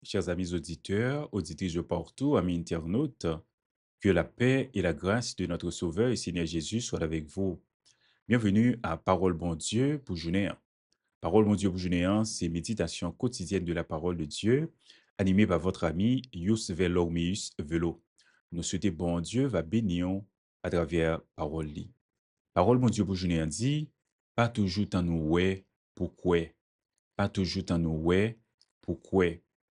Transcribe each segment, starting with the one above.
Chers amis auditeurs, auditrices de partout, amis internautes, que la paix et la grâce de notre Sauveur et Seigneur Jésus soient avec vous. Bienvenue à Parole bon Dieu pour journée 1. Parole bon Dieu pour journée 1, c'est méditation quotidienne de la parole de Dieu, animée par votre ami Yus Velormius Velo. Nous souhaitons bon Dieu va bénir à travers parole li. Parole bon Dieu pour journée 1 dit, pas toujours tant nous ouais, pourquoi? Pas toujours tant nous ouais, pourquoi?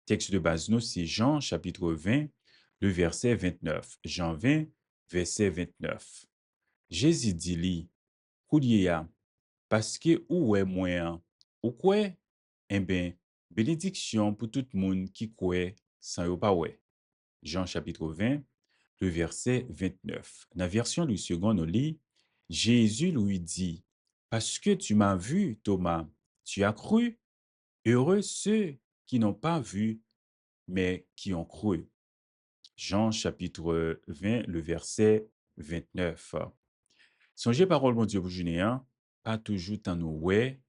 Texte de base nous, c'est Jean chapitre 20, le verset 29. Jean 20, verset 29. Jésus dit li, Kouliya, parce que ou est moi, ou quoi? Eh bien, bénédiction pour tout le monde qui croit sans yo pas ouais. Jean chapitre 20, le verset 29. Dans la version du second, on lit, Jésus lui dit, parce que tu m'as vu, Thomas, tu as cru. Heureux ceux qui n'ont pas vu, mais qui ont cru. Jean chapitre 20, le verset 29. Songez parole, mon Dieu, pour Junéen, pas toujours tant nous ouais,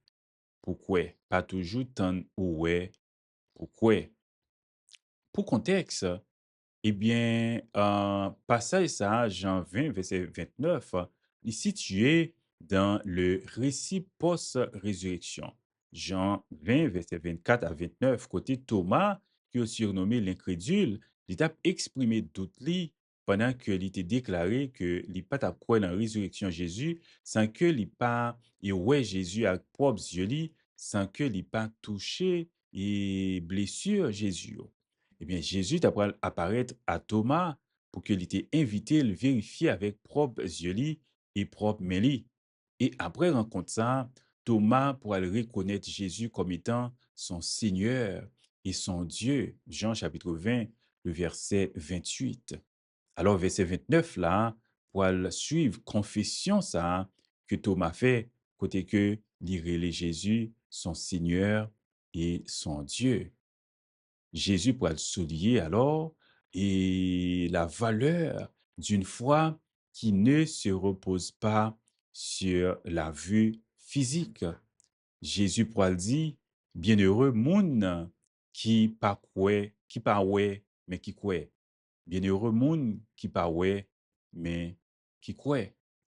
pourquoi? Pas toujours tant ouais, pourquoi? Pour contexte, eh bien, passage ça, Jean 20, verset 29, est situé dans le récit post-résurrection. Jean 20, verset 24 à 29, côté Thomas, qui est surnommé l'incrédule, il a exprimé doute li pendant que il était déclaré que il pas à croire dans la résurrection Jésus sans que il pas et ouais Jésus à propre yeux li, sans que il pas touché et blessure Jésus. Eh bien, Jésus t'apprend apparaître à Thomas pour qu'il était invité le vérifier avec propre yeux li et propre main li. Et après rencontre ça, Thomas pourra le reconnaître Jésus comme étant son Seigneur et son Dieu. Jean chapitre 20, le verset 28. Alors, verset 29 là, pour le suivre confession ça que Thomas fait, côté que l'irélé Jésus, son Seigneur et son Dieu. Jésus pourra le souligner alors et la valeur d'une foi qui ne se repose pas sur la vue physique. Jésus pourra le dire, bienheureux moun qui pas croit, qui pas ouais, mais qui croit. Bienheureux moun qui pas ouais, mais qui croit.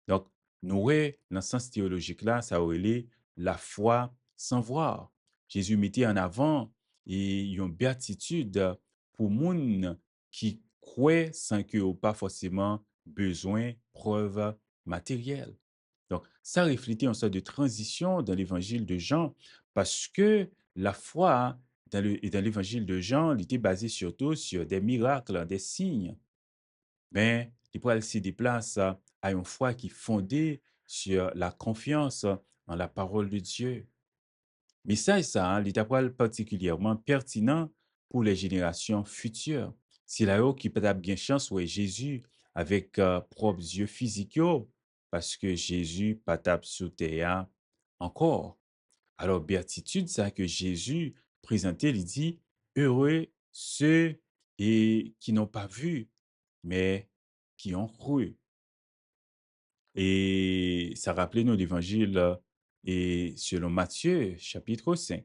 Donc, nous, ouais, dans le sens théologique là, ça aurait la foi sans voir. Jésus mettait en avant et une béatitude pour moun qui croit sans que ait pas forcément besoin preuve matérielle. Donc, ça reflétait une sorte de transition dans l'évangile de Jean parce que la foi dans l'évangile de Jean, il était basé surtout sur des miracles, des signes. Mais il pourrait se déplace à une foi qui est fondée sur la confiance en la parole de Dieu. Mais ça, hein, il est particulièrement pertinent pour les générations futures. C'est là qui peut avoir bien chance ouais Jésus avec propres yeux physiques yo, parce que Jésus pas tape sur terre encore. Alors béatitude ça que Jésus présentait, il dit heureux ceux et qui n'ont pas vu mais qui ont cru. Et ça rappelait nous l'évangile et selon Matthieu, chapitre 5.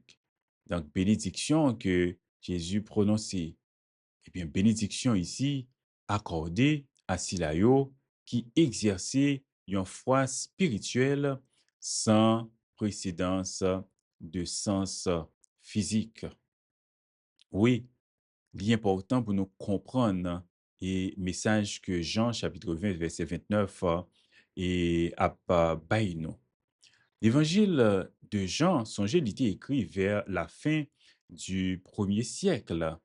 Donc, bénédiction que Jésus prononçait. Eh bien, bénédiction ici accordée à Silayo qui exerçait une foi spirituelle sans précédence de sens physique. Oui, l'important pour nous comprendre et message que Jean chapitre 20 verset 29 et a bail nous. L'évangile de Jean, songez, il était écrit vers la fin du premier siècle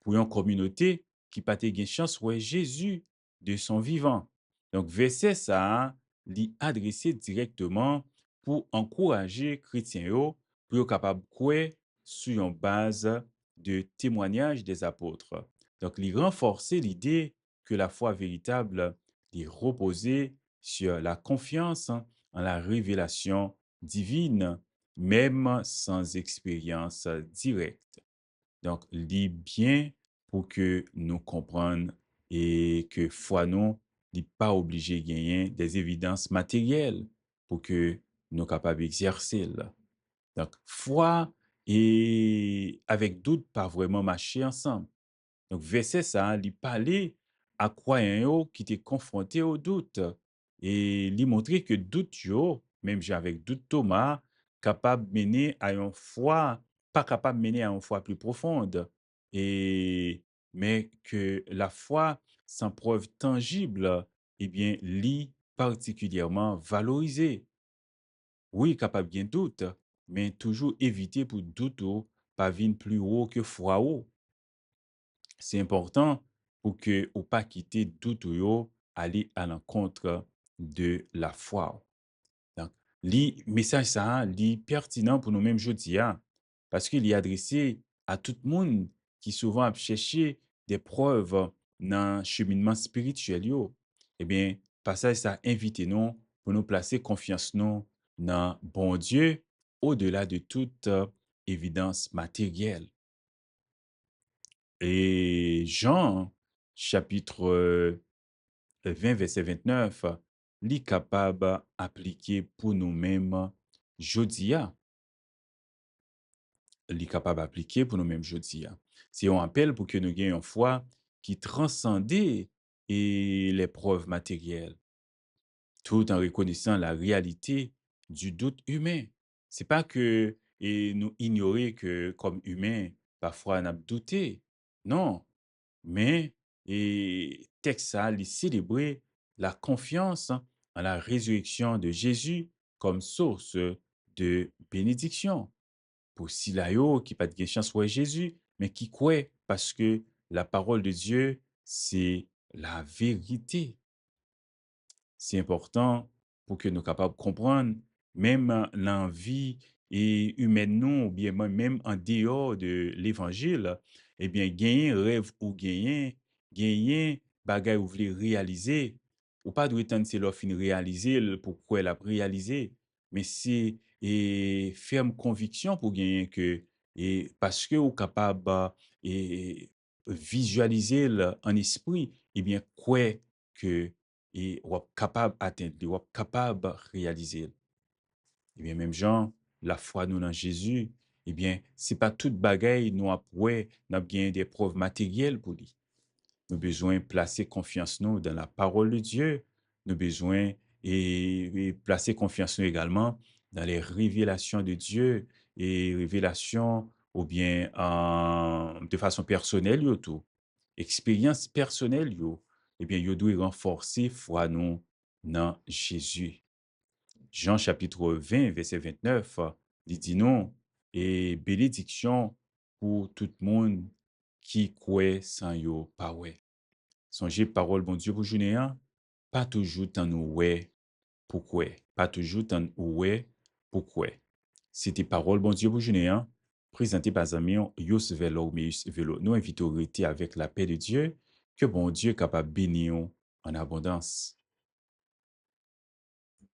pour une communauté qui pas gain chance ouais Jésus de son vivant. Donc verset ça, li adressé directement pour encourager chrétiens yo pour yo capable croire sur une base de témoignage des apôtres. Donc il renforcer l'idée que la foi véritable est reposée sur la confiance en la révélation divine, même sans expérience directe. Donc, lis bien pour que nous comprenions et que foi nous n'est pas obligé de gagner des évidences matérielles pour que nous capables d'exercer. Donc, foi et avec doute pas vraiment marcher ensemble. Donc verset ça, li parlait à croyants yo qui étaient confrontés au doute et li montrer que doute yo, même j'ai avec doute Thomas, capable mener à une foi, pas capable mener à une foi plus profonde et mais que la foi sans preuve tangible, eh bien, li particulièrement valorisée. Oui, capable bien doute, mais toujours éviter pour doute ou pas vinn plus haut que foi haut. C'est important pour que ou pas quitter doute ou yo aller à l'encontre de la foi. Donc, li message ça, li pertinent pour nous-mêmes jodi a, parce qu'il est adressé à tout le monde qui souvent a cherché des preuves dans cheminement spirituel yo. Eh bien, passage ça invite nous pour nous placer confiance nous dans bon Dieu au-delà de toute évidence matérielle. Et Jean, chapitre 20, verset 29, li capable appliquer pour nous-mêmes jodi a. Li capable appliquer pour nous-mêmes jodi a. C'est un appel pour que nous ayons une foi qui transcende et les preuves matérielles, tout en reconnaissant la réalité du doute humain. C'est pas que et nous ignorer que comme humains, parfois on a douté. Non, mais texte ça, il célébrait la confiance en la résurrection de Jésus comme source de bénédiction. Pour ceux-là yo qui pas de chance ouais Jésus, mais qui croient parce que la parole de Dieu, c'est la vérité. C'est important pour que nous capables de comprendre, même l'envie et humaine non, ou bien même en dehors de l'évangile, eh bien, gagner rêve ou gagner bagay ou vle réaliser, ou pas doit attendre c'est leur fin réaliser pourquoi elle a réalisé, mais c'est et ferme conviction pour gagner que et parce que ou capable et visualiser en esprit, eh bien, quoi que et ou ap capable atteindre li, ou ap capable réaliser. Eh bien, même Jean, la foi nous dans Jésus, eh bien, c'est pas toute bagaille nous ap ouais, n'a bien des preuves matérielles pour lui. Nous besoin placer confiance nous dans la parole de Dieu. Nous besoin et placer confiance nous également dans les révélations de Dieu et révélations ou bien de façon personnelle yo tout. Expérience personnelle yo. Eh bien, yo doit renforcer foi nous dans Jésus. Jean chapitre 20, verset 29, il dit non, et bénédiction pour tout le monde qui croit sans yo pas ouais. Songez parole bon Dieu pour journée an, pas toujours tant nous ouais pourquoi, pas toujours tant ouais pourquoi. C'était parole bon Dieu pour journée an, présenté par ami Yos Velo, Velo. Nous invitons à rester avec la paix de Dieu, que bon Dieu capable bénir en abondance.